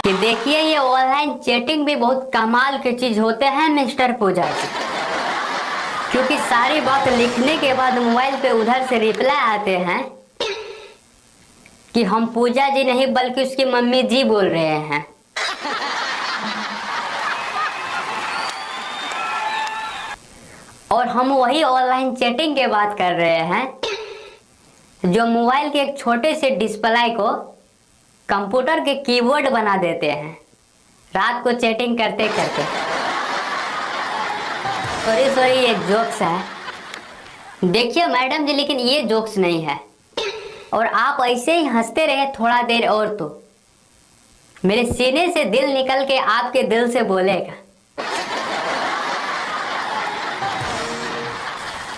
कि देखिए ये ऑनलाइन चैटिंग भी बहुत कमाल की चीज होते हैं मिस्टर पूजा जी। क्योंकि सारी बात लिखने के बाद मोबाइल पे उधर से रिप्लाई आते हैं कि हम पूजा जी नहीं बल्कि उसकी मम्मी जी बोल रहे हैं। और हम वही ऑनलाइन चैटिंग की बात कर रहे हैं जो मोबाइल के एक छोटे से डिस्प्ले को कंप्यूटर के कीबोर्ड बना देते हैं रात को चैटिंग करते करते। सॉरी ये जोक्स है। देखिए मैडम जी, लेकिन ये जोक्स नहीं है और आप ऐसे ही हंसते रहे थोड़ा देर और तो मेरे सीने से दिल निकल के आपके दिल से बोलेगा।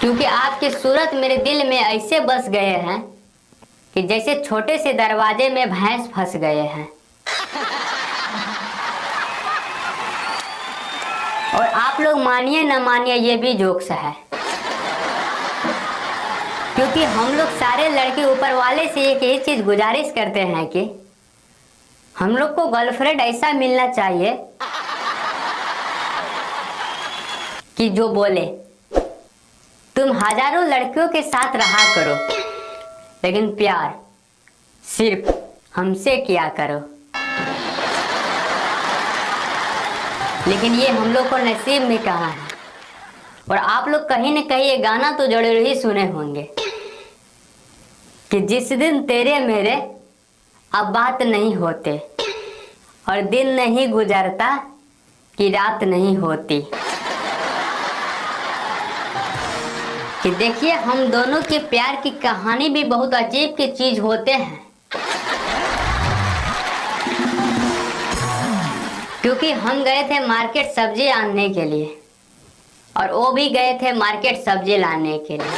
क्योंकि आपकी सूरत मेरे दिल में ऐसे बस गए हैं कि जैसे छोटे से दरवाजे में भैंस फंस गए हैं। और आप लोग मानिए न मानिए ये भी जोक्स है। क्योंकि हम लोग सारे लड़के ऊपर वाले से एक ही चीज गुजारिश करते हैं कि हम लोग को गर्लफ्रेंड ऐसा मिलना चाहिए कि जो बोले तुम हजारों लड़कियों के साथ रहा करो लेकिन प्यार सिर्फ हमसे किया करो। लेकिन ये हम लोग को नसीब में कहाँ है। और आप लोग कहीं न कहीं ये गाना तो जरूर ही सुने होंगे कि जिस दिन तेरे मेरे अब बात नहीं होते और दिन नहीं गुजरता कि रात नहीं होती। कि देखिए हम दोनों के प्यार की कहानी भी बहुत अजीब की चीज होते हैं। क्योंकि हम गए थे मार्केट सब्जी आनने के लिए और वो भी गए थे मार्केट सब्जी लाने के लिए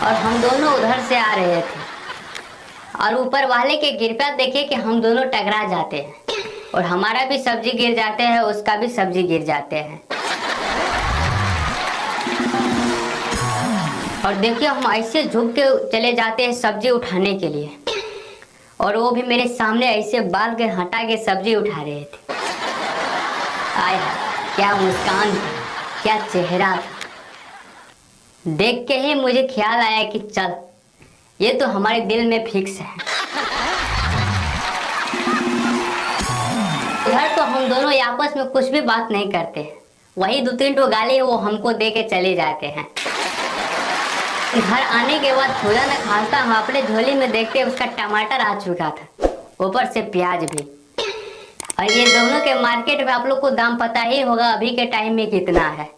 और हम दोनों उधर से आ रहे थे और ऊपर वाले के कृपा देखिए कि हम दोनों टकरा जाते हैं और हमारा भी सब्जी गिर जाते हैं, उसका भी सब्जी गिर जाते हैं। और देखिए हम ऐसे झुक के चले जाते हैं सब्जी उठाने के लिए और वो भी मेरे सामने ऐसे बाल के हटा के सब्जी उठा रहे थे। आय क्या मुस्कान था, क्या चेहरा था। देख के ही मुझे ख्याल आया कि चल ये तो हमारे दिल में फिक्स है। इधर तो हम दोनों आपस में कुछ भी बात नहीं करते, वही 2-3 ठो गाली वो हमको दे के चले जाते हैं। घर आने के बाद खुदा न खास्ता हम अपने झोली में देखते उसका टमाटर आ चुका था, ऊपर से प्याज भी। और ये दोनों के मार्केट में आप लोग को दाम पता ही होगा अभी के टाइम में कितना है।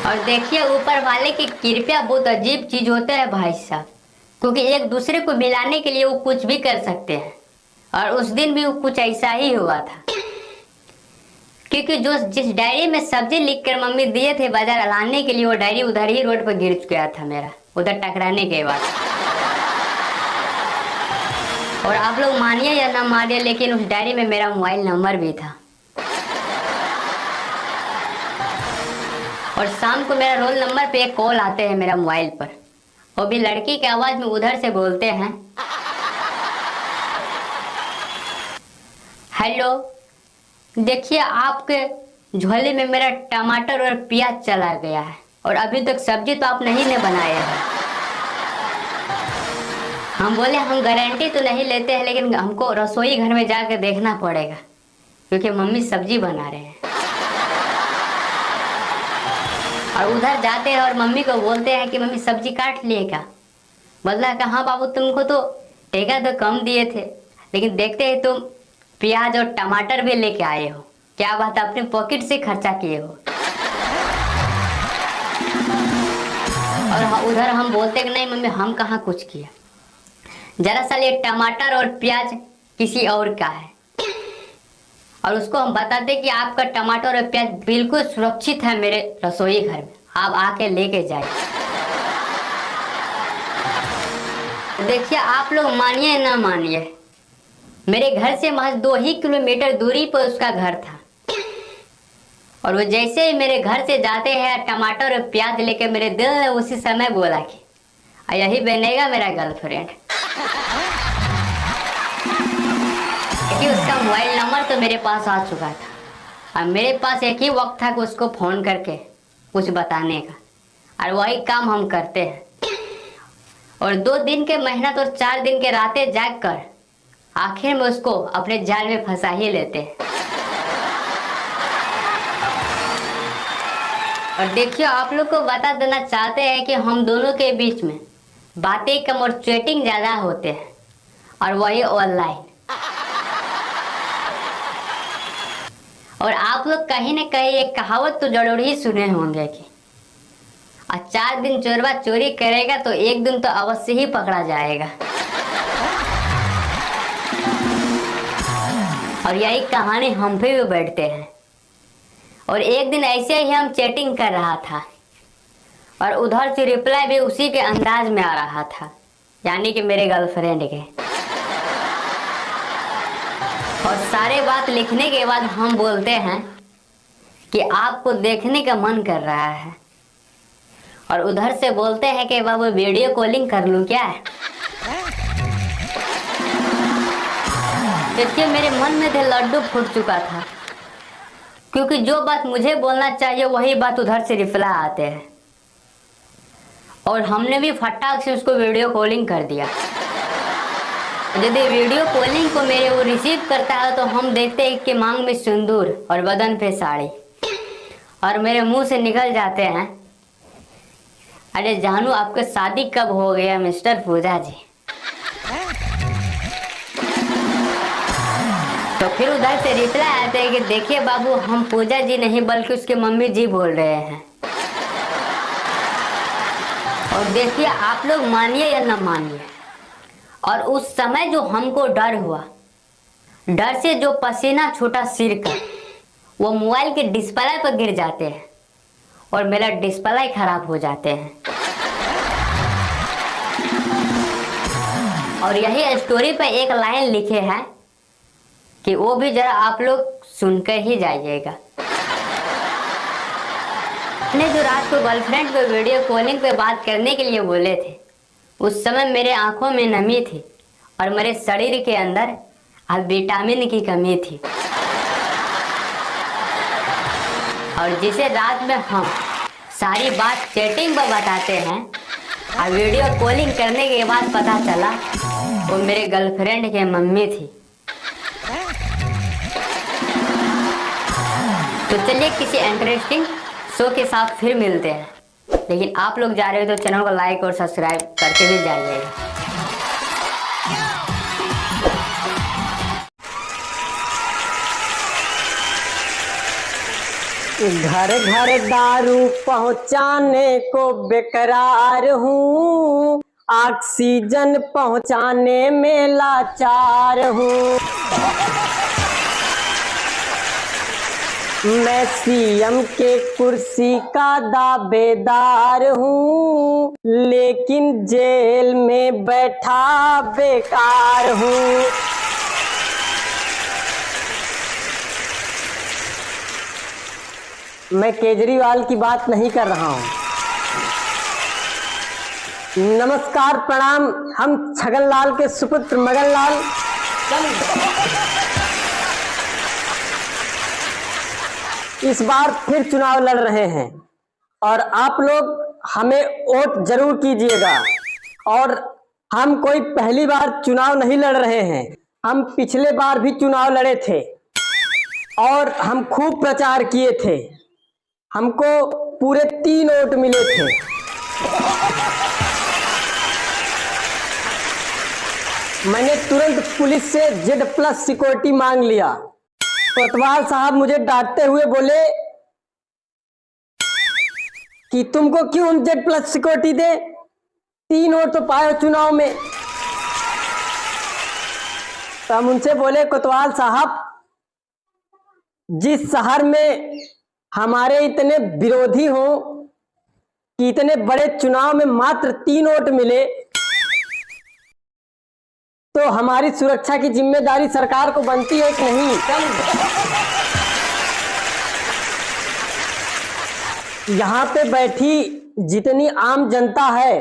और देखिए ऊपर वाले की कृपया बहुत अजीब चीज होता है भाई साहब। क्योंकि एक दूसरे को मिलाने के लिए वो कुछ भी कर सकते हैं और उस दिन भी वो कुछ ऐसा ही हुआ था। क्योंकि जिस डायरी में सब्जी लिखकर मम्मी दिए थे बाजार लाने के लिए वो डायरी उधर ही रोड पर गिर गया था मेरा, उधर टकराने के बाद। और आप लोग मानिए या ना मानिए लेकिन उस डायरी में मेरा मोबाइल नंबर भी था। और शाम को मेरा रोल नंबर पे एक कॉल आते हैं मेरा मोबाइल पर, वो भी लड़की की आवाज में उधर से बोलते हैं हेलो, देखिए आपके झोले में मेरा टमाटर और प्याज चला गया है और अभी तक सब्जी तो आप नहीं ने बनाया है। हम बोले हम गारंटी तो नहीं लेते हैं लेकिन हमको रसोई घर में जाकर देखना पड़ेगा क्योंकि मम्मी सब्जी बना रहे हैं। और उधर जाते हैं और मम्मी को बोलते हैं कि मम्मी सब्जी काट लिए क्या। बोला कि हाँ बाबू तुमको तो टेका तो कम दिए थे लेकिन देखते हैं तुम प्याज और टमाटर भी लेके आए हो, क्या बात अपने पॉकेट से खर्चा किए हो। और उधर हम बोलते कि नहीं मम्मी हम कहाँ कुछ किया, दरअसल ये टमाटर और प्याज किसी और का है। और उसको हम बताते कि आपका टमाटर और प्याज बिल्कुल सुरक्षित है मेरे रसोई घर में, आप आके लेके जाइए। देखिए आप लोग मानिए ना मानिए, मेरे घर से महज 2 ही किलोमीटर दूरी पर उसका घर था। और वो जैसे ही मेरे घर से जाते हैं टमाटर और प्याज लेके मेरे दिल ने उसी समय बोला कि और यही बनेगा मेरा गर्लफ्रेंड। क्योंकि उसका मोबाइल नंबर तो मेरे पास आ चुका था और मेरे पास एक ही वक्त था कि उसको फ़ोन करके कुछ बताने का, और वही काम हम करते हैं। और 2 दिन के मेहनत और 4 दिन के रातें जाग कर आखिर में उसको अपने जाल में फंसा ही लेते हैं। और देखिए, आप लोग को बता देना चाहते हैं कि हम दोनों के बीच में बातें कम और चैटिंग ज़्यादा होते हैं, और वही ऑनलाइन। और आप लोग कहीं ना कहीं एक कहावत तो जरूर ही सुने होंगे कि 4 दिन चोरवा चोरी करेगा तो एक दिन तो अवश्य ही पकड़ा जाएगा। और यही कहानी हम पे भी बैठते हैं। और एक दिन ऐसे ही हम चैटिंग कर रहा था और उधर से रिप्लाई भी उसी के अंदाज में आ रहा था, यानी कि मेरे गर्लफ्रेंड के। और सारे बात लिखने के बाद हम बोलते हैं कि आपको देखने का मन कर रहा है, और उधर से बोलते हैं कि बाबू वीडियो कॉलिंग कर लूं क्या। देखिए, मेरे मन में तो लड्डू फूट चुका था, क्योंकि जो बात मुझे बोलना चाहिए वही बात उधर से रिप्लाई आते हैं। और हमने भी फटाक से उसको वीडियो कॉलिंग कर दिया। यदि वीडियो कॉलिंग को मेरे वो रिसीव करता है तो हम देखते हैं कि मांग में सिंदूर और बदन पे साड़ी, और मेरे मुंह से निकल जाते हैं, अरे जानू आपके शादी कब हो गया मिस्टर पूजा जी। तो फिर उधर से रिप्लाई आते हैं कि देखिए बाबू, हम पूजा जी नहीं बल्कि उसके मम्मी जी बोल रहे हैं। और देखिए, आप लोग मानिए या ना मानिए, और उस समय जो हमको डर हुआ, डर से जो पसीना छूटा सिर का, वो मोबाइल के डिस्प्ले पर गिर जाते हैं और मेरा डिस्प्ले खराब हो जाते हैं। और यही स्टोरी पे एक लाइन लिखे हैं कि वो भी जरा आप लोग सुनकर ही जाइएगा। मैंने जो रात को गर्लफ्रेंड को वीडियो कॉलिंग पे बात करने के लिए बोले थे, उस समय मेरे आंखों में नमी थी और मेरे शरीर के अंदर अब विटामिन की कमी थी। और जिसे रात में हम सारी बात चैटिंग पर बताते हैं, और वीडियो कॉलिंग करने के बाद पता चला वो मेरे गर्लफ्रेंड के मम्मी थी। तो चलिए किसी इंटरेस्टिंग शो के साथ फिर मिलते हैं, लेकिन आप लोग जा रहे हो तो चैनल को लाइक और सब्सक्राइब करके भी जाइएगा। घर घर दारू पहुंचाने को बेकरार हूँ, ऑक्सीजन पहुंचाने में लाचार हूँ। मैं सीएम के कुर्सी का दावेदार हूँ, लेकिन जेल में बैठा बेकार हूँ। मैं केजरीवाल की बात नहीं कर रहा हूँ। नमस्कार, प्रणाम। हम छगनलाल के सुपुत्र मगनलाल इस बार फिर चुनाव लड़ रहे हैं, और आप लोग हमें वोट जरूर कीजिएगा। और हम कोई पहली बार चुनाव नहीं लड़ रहे हैं, हम पिछले बार भी चुनाव लड़े थे और हम खूब प्रचार किए थे। हमको पूरे 3 वोट मिले थे। मैंने तुरंत पुलिस से Z+ सिक्योरिटी मांग लिया। कोतवाल साहब मुझे डांटते हुए बोले कि तुमको क्यों हम Z+ सिक्योरिटी दे, 3 वोट तो पाए हो चुनाव में। तो हम उनसे बोले, कोतवाल साहब, जिस शहर में हमारे इतने विरोधी हो कि इतने बड़े चुनाव में मात्र 3 वोट मिले, तो हमारी सुरक्षा की जिम्मेदारी सरकार को बनती है कि नहीं? यहाँ पे बैठी जितनी आम जनता है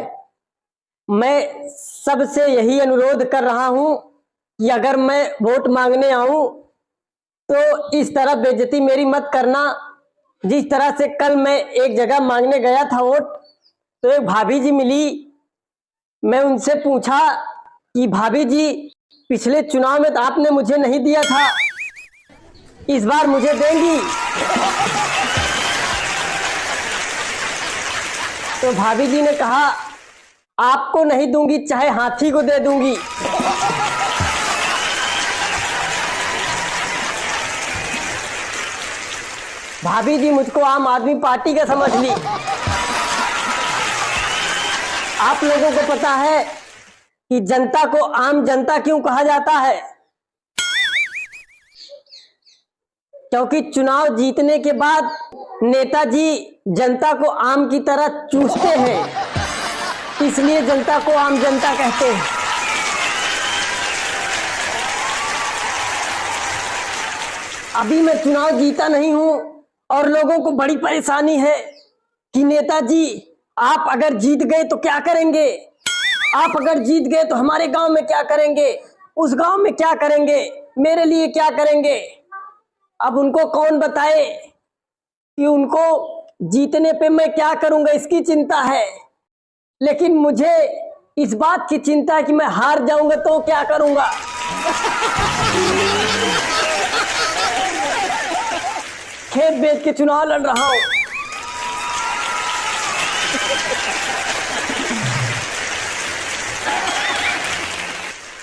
मैं सबसे यही अनुरोध कर रहा हूं कि अगर मैं वोट मांगने आऊं तो इस तरह बेइज्जती मेरी मत करना। जिस तरह से कल मैं एक जगह मांगने गया था वोट, तो एक भाभी जी मिली। मैं उनसे पूछा कि भाभी जी, पिछले चुनाव में तो आपने मुझे नहीं दिया था, इस बार मुझे देंगी? तो भाभी जी ने कहा, आपको नहीं दूंगी, चाहे हाथी को दे दूंगी। भाभी जी मुझको आम आदमी पार्टी का समझ ली। आप लोगों को पता है कि जनता को आम जनता क्यों कहा जाता है? क्योंकि चुनाव जीतने के बाद नेताजी जनता को आम की तरह चूसते हैं, इसलिए जनता को आम जनता कहते हैं। अभी मैं चुनाव जीता नहीं हूं और लोगों को बड़ी परेशानी है कि नेताजी आप अगर जीत गए तो क्या करेंगे? आप अगर जीत गए तो हमारे गांव में क्या करेंगे? उस गांव में क्या करेंगे? मेरे लिए क्या करेंगे? अब उनको कौन बताए कि उनको जीतने पे मैं क्या करूंगा, इसकी चिंता है। लेकिन मुझे इस बात की चिंता है कि मैं हार जाऊंगा तो क्या करूंगा। खेत बेच के चुनाव लड़ रहा हूं।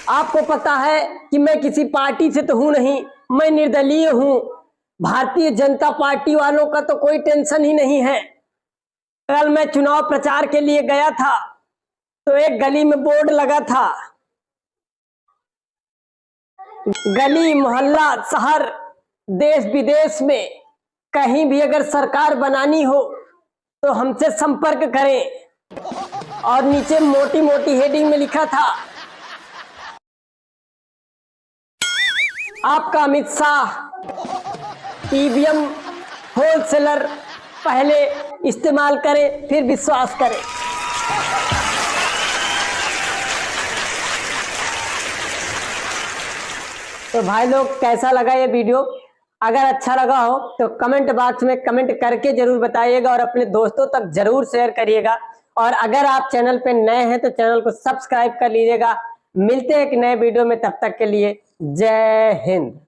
आपको पता है कि मैं किसी पार्टी से तो हूं नहीं, मैं निर्दलीय हूं। भारतीय जनता पार्टी वालों का तो कोई टेंशन ही नहीं है। कल मैं चुनाव प्रचार के लिए गया था तो एक गली में बोर्ड लगा था, गली मोहल्ला शहर देश विदेश में कहीं भी अगर सरकार बनानी हो तो हमसे संपर्क करें। और नीचे मोटी मोटी हेडिंग में लिखा था, आपका अमित शाह ईवीएम होलसेलर, पहले इस्तेमाल करें फिर विश्वास करें। तो भाई लोग, कैसा लगा ये वीडियो? अगर अच्छा लगा हो तो कमेंट बॉक्स में कमेंट करके जरूर बताइएगा और अपने दोस्तों तक जरूर शेयर करिएगा। और अगर आप चैनल पे नए हैं तो चैनल को सब्सक्राइब कर लीजिएगा। मिलते हैं एक नए वीडियो में, तब तक के लिए जय हिंद।